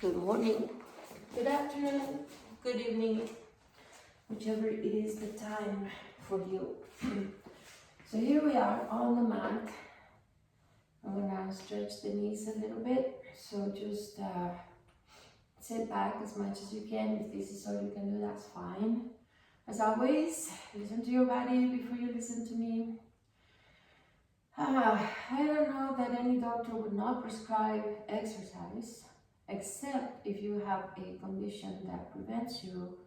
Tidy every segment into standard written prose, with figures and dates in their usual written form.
good morning, good afternoon, good evening, whichever it is the time for you. So here we are on the mat. I'm gonna stretch the knees a little bit. So just sit back as much as you can. If this is all you can do, that's fine. As always, listen to your body before you listen to me. I don't know that any doctor would not prescribe exercise, except if you have a condition that prevents you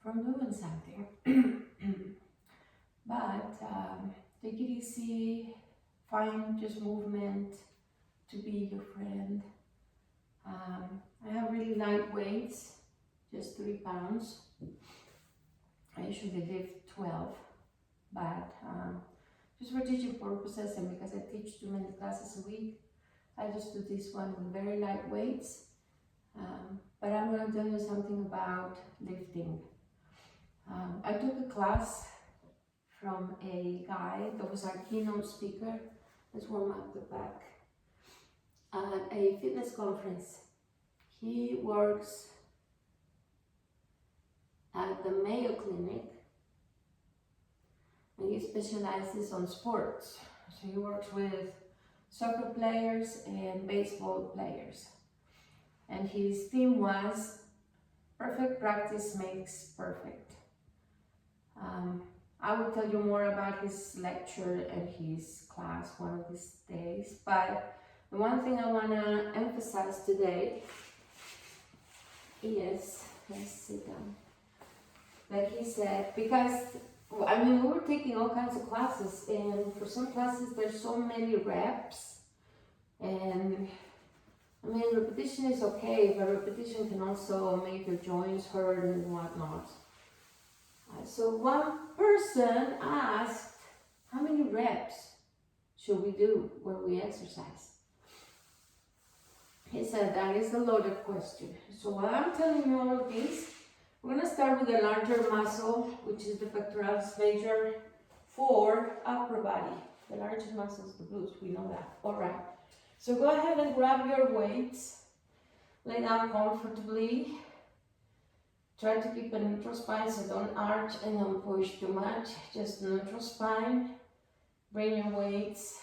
from doing something. But take it easy, find just movement to be your friend. I have really light weights, just 3 pounds. I usually lift 12, but just for teaching purposes and because I teach 2 many classes a week, I just do this one with very light weights. But I'm going to tell you something about lifting. I took a class from a guy that was our keynote speaker. Let's warm up the back. At a fitness conference. He works at the Mayo Clinic and he specializes on sports. So he works with soccer players and baseball players. And his theme was perfect practice makes perfect. I will tell you more about his lecture and his class one of these days, but the one thing I want to emphasize today is, let's sit down, that he said, because I mean, we were taking all kinds of classes, and for some classes there's so many reps, and I mean, repetition is okay, but repetition can also make your joints hurt and whatnot. So one person asked, how many reps should we do when we exercise? He said, that is a loaded question. So while I'm telling you all of this, we're going to start with the larger muscle, which is the pectoralis major for upper body. The largest muscle is the glutes, we know that. All right. So go ahead and grab your weights. Lay down comfortably. Try to keep a neutral spine, so don't arch and don't push too much. Just neutral spine. Bring your weights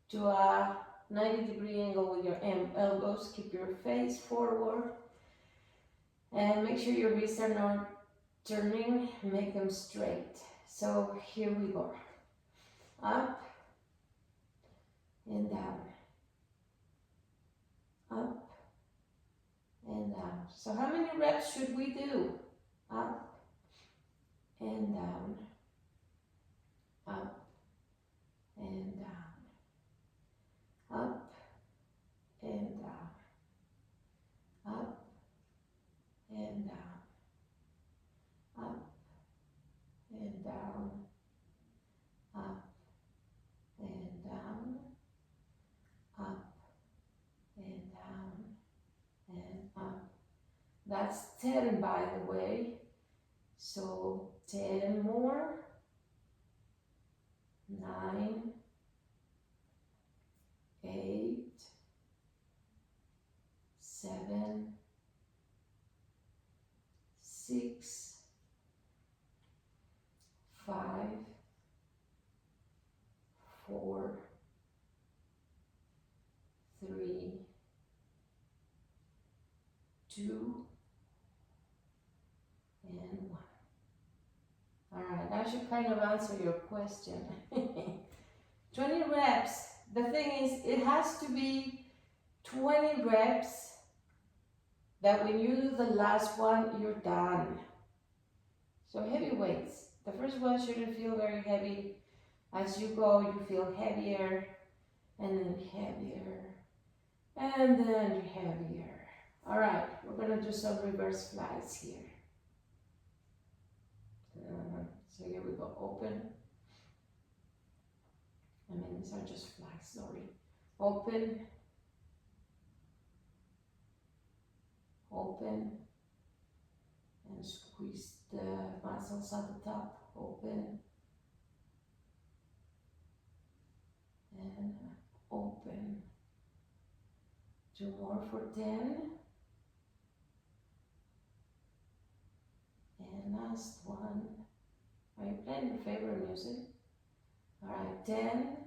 to a 90-degree angle with your elbows. Keep your face forward. And make sure your wrists are not turning. Make them straight. So here we go. Up and down. Up and down. So how many reps should we do? Up and down. Up and down. Up and down. Up and down. Up and down. Up and down. Up and down. And up. That's 10, by the way. So 10 more. 9, 8, 7, 6, 5, 4, 3, 2, and 1. All right, that should kind of answer your question. 20 reps. The thing is, it has to be 20 reps that when you do the last one, you're done. So heavy weights. The first one shouldn't feel very heavy. As you go, you feel heavier, and then heavier, and then heavier. All right, we're gonna do some reverse flies here. So here we go, open. I mean, these are just flags, sorry. Open. Open. And squeeze the muscles at the top. Open. And open. 2 more for 10. And last one. Are you playing your favorite music? Alright, 10,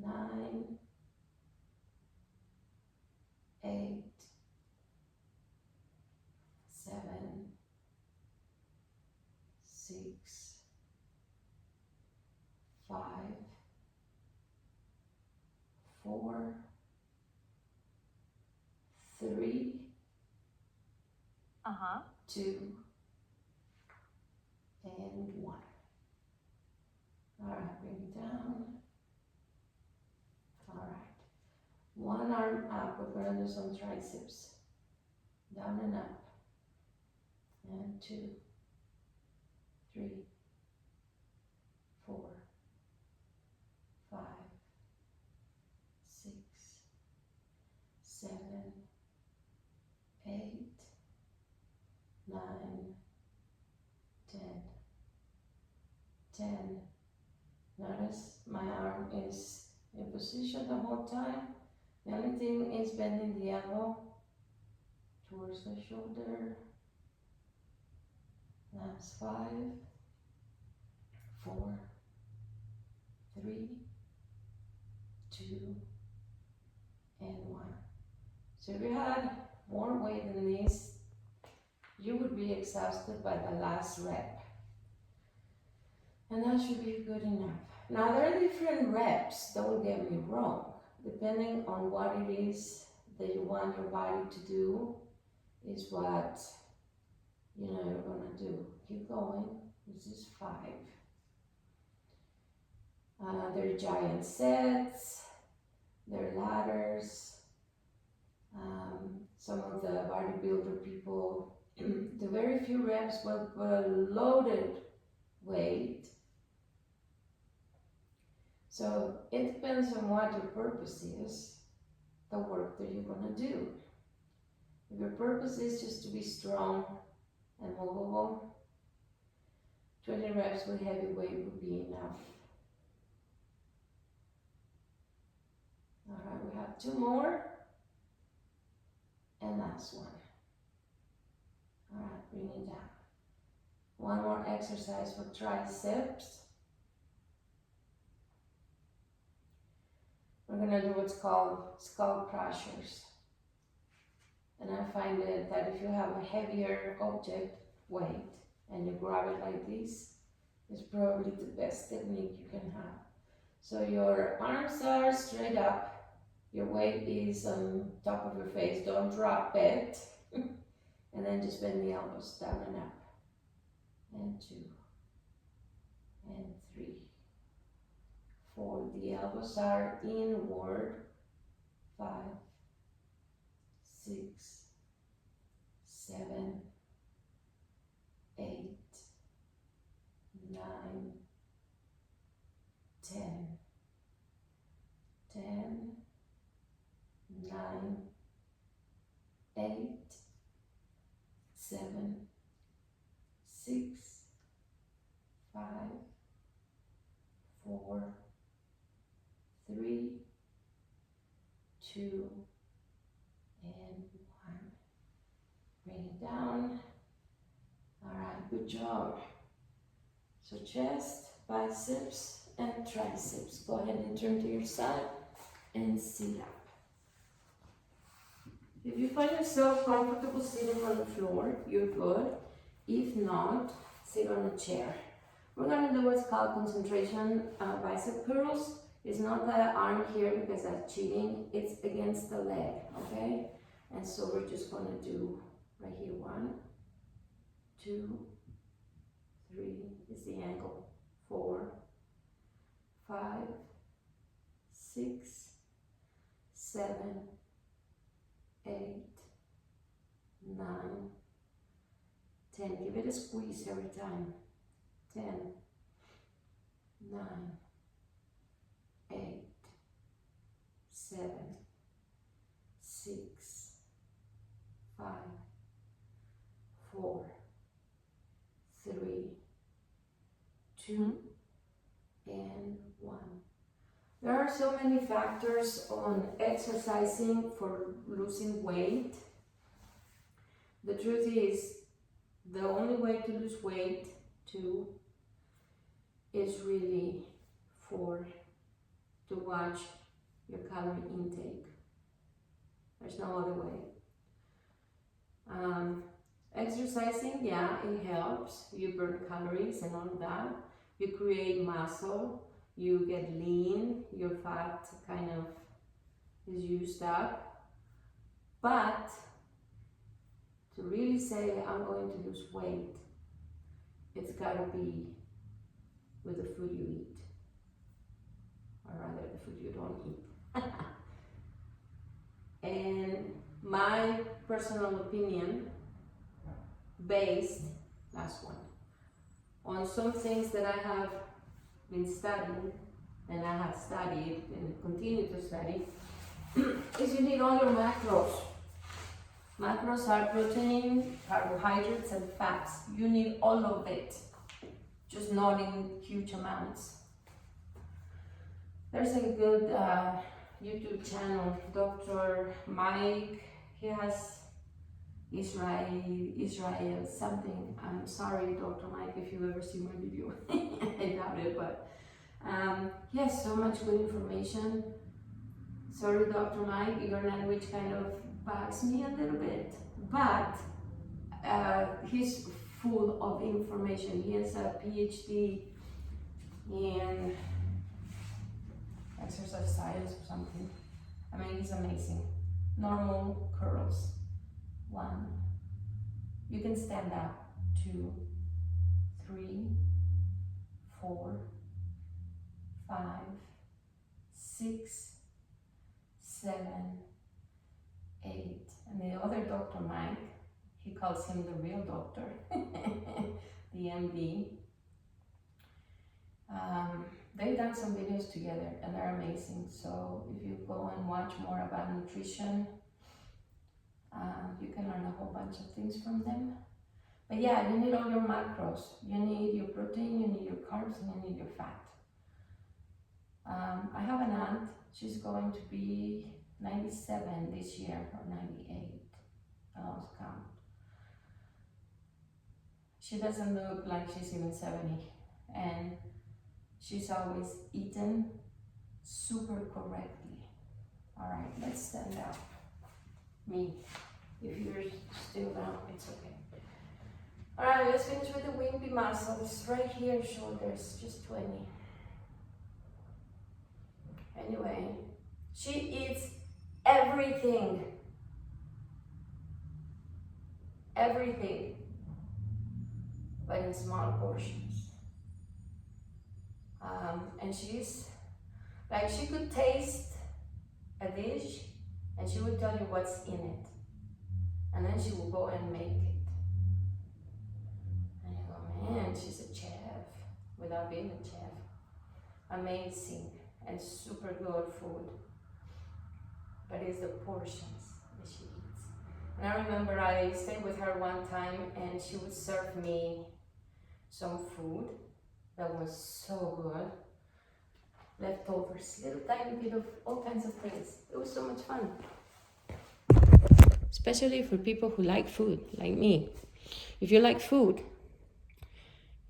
9, 8, 7, 6, 5, 4, 3, 2, and 1. Alright, bring it down. Alright. One arm up, we're going to do some triceps. Down and up. And 2, 3, 4, 5, 6, 7, 8, 9, 10. 10. Notice my arm is in position the whole time. The only thing is bending the elbow towards the shoulder. That's 5, 4, 3, 2, and 1. So if you had more weight than this, you would be exhausted by the last rep. And that should be good enough. Now there are different reps, don't get me wrong. Depending on what it is that you want your body to do is what you're gonna do. Keep going. This is 5. They're giant sets, they're ladders. Some of the bodybuilder people do very few reps with loaded weight. So it depends on what your purpose is, the work that you're gonna do. If your purpose is just to be strong and movable, 20 reps with heavy weight would be enough. Alright, we have 2 more. And last one. Alright, bring it down. One more exercise for triceps. We're gonna do what's called skull crushers. And I find that if you have a heavier object weight and you grab it like this, it's probably the best technique you can have. So your arms are straight up, your weight is on top of your face, don't drop it. And then just bend the elbows down and up. And 2, and 3, 4. The elbows are inward. 5, 6, 7, 8, 9, 10. 10, 9, 8, 7, 6, 5, 4, 3, 2, and 1. Bring it down. Alright, good job. So chest, biceps, and triceps. Go ahead and turn to your side and sit up. If you find yourself comfortable sitting on the floor, you're good. If not, sit on a chair. We're going to do what's called concentration bicep curls. It's not the arm here because that's cheating. It's against the leg, okay? And so we're just going to do right here. 1, 2, 3 is the angle. 4, 5, 6, 7, 8, 9, 10. Give it a squeeze every time. 10, 9, 8, 7, 6, 5, 4, 3, 2, and 1. There are so many factors on exercising for losing weight. The truth is, the only way to lose weight too is really to watch your calorie intake. There's no other way. Exercising, yeah, it helps. You burn calories and all that. You create muscle. You get lean. Your fat kind of is used up. But to really say I'm going to lose weight, it's got to be with the food you eat, or rather the food you don't eat. And my personal opinion, based, last one, on some things that I have been studying, and I have studied and continue to study, is you need all your macros. Macros are protein, carbohydrates, and fats. You need all of it, just not in huge amounts. There's a good YouTube channel, Dr. Mike. He has Israel something. I'm sorry, Dr. Mike, if you ever see my video. I doubt it, but he has so much good information. Sorry, Dr. Mike, your language kind of bugs me a little bit, but he's full of information. He has a PhD in exercise science or something. I mean, he's amazing. Normal curls. 1. You can stand up. 2, 3, 4, 5, 6, 7, 8. And the other Dr. Mike, he calls him the real doctor, the MD. They've done some videos together and they're amazing. So if you go and watch more about nutrition, you can learn a whole bunch of things from them. But yeah, you need all your macros. You need your protein, you need your carbs, and you need your fat. I have an aunt, she's going to be 97 this year, or 98, I lost count. She doesn't look like she's even 70, and she's always eaten super correctly. All right, let's stand up. Me, if you're still down, it's okay. All right, let's finish with the wimpy muscles. Right here, shoulders, just 20. Anyway, she eats everything. Everything. But in small portions. And she's, like, she could taste a dish and she would tell you what's in it. And then she will go and make it. And you go, man, she's a chef without being a chef. Amazing and super good food. But it's the portions that she eats. And I remember I stayed with her one time and she would serve me some food that was so good. Leftovers, little tiny bit of all kinds of things. It was so much fun. Especially for people who like food, like me. If you like food,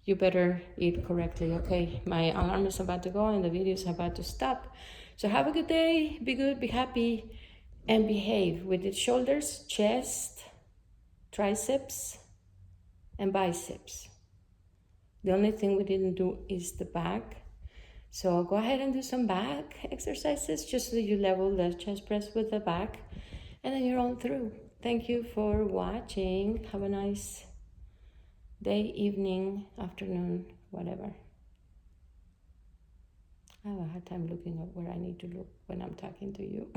you better eat correctly. Okay, my alarm is about to go and the video is about to stop. So have a good day, be good, be happy, and behave with the shoulders, chest, triceps, and biceps. The only thing we didn't do is the back. So go ahead and do some back exercises just so you level the chest press with the back, and then you're on through. Thank you for watching. Have a nice day, evening, afternoon, whatever. I have a hard time looking at where I need to look when I'm talking to you.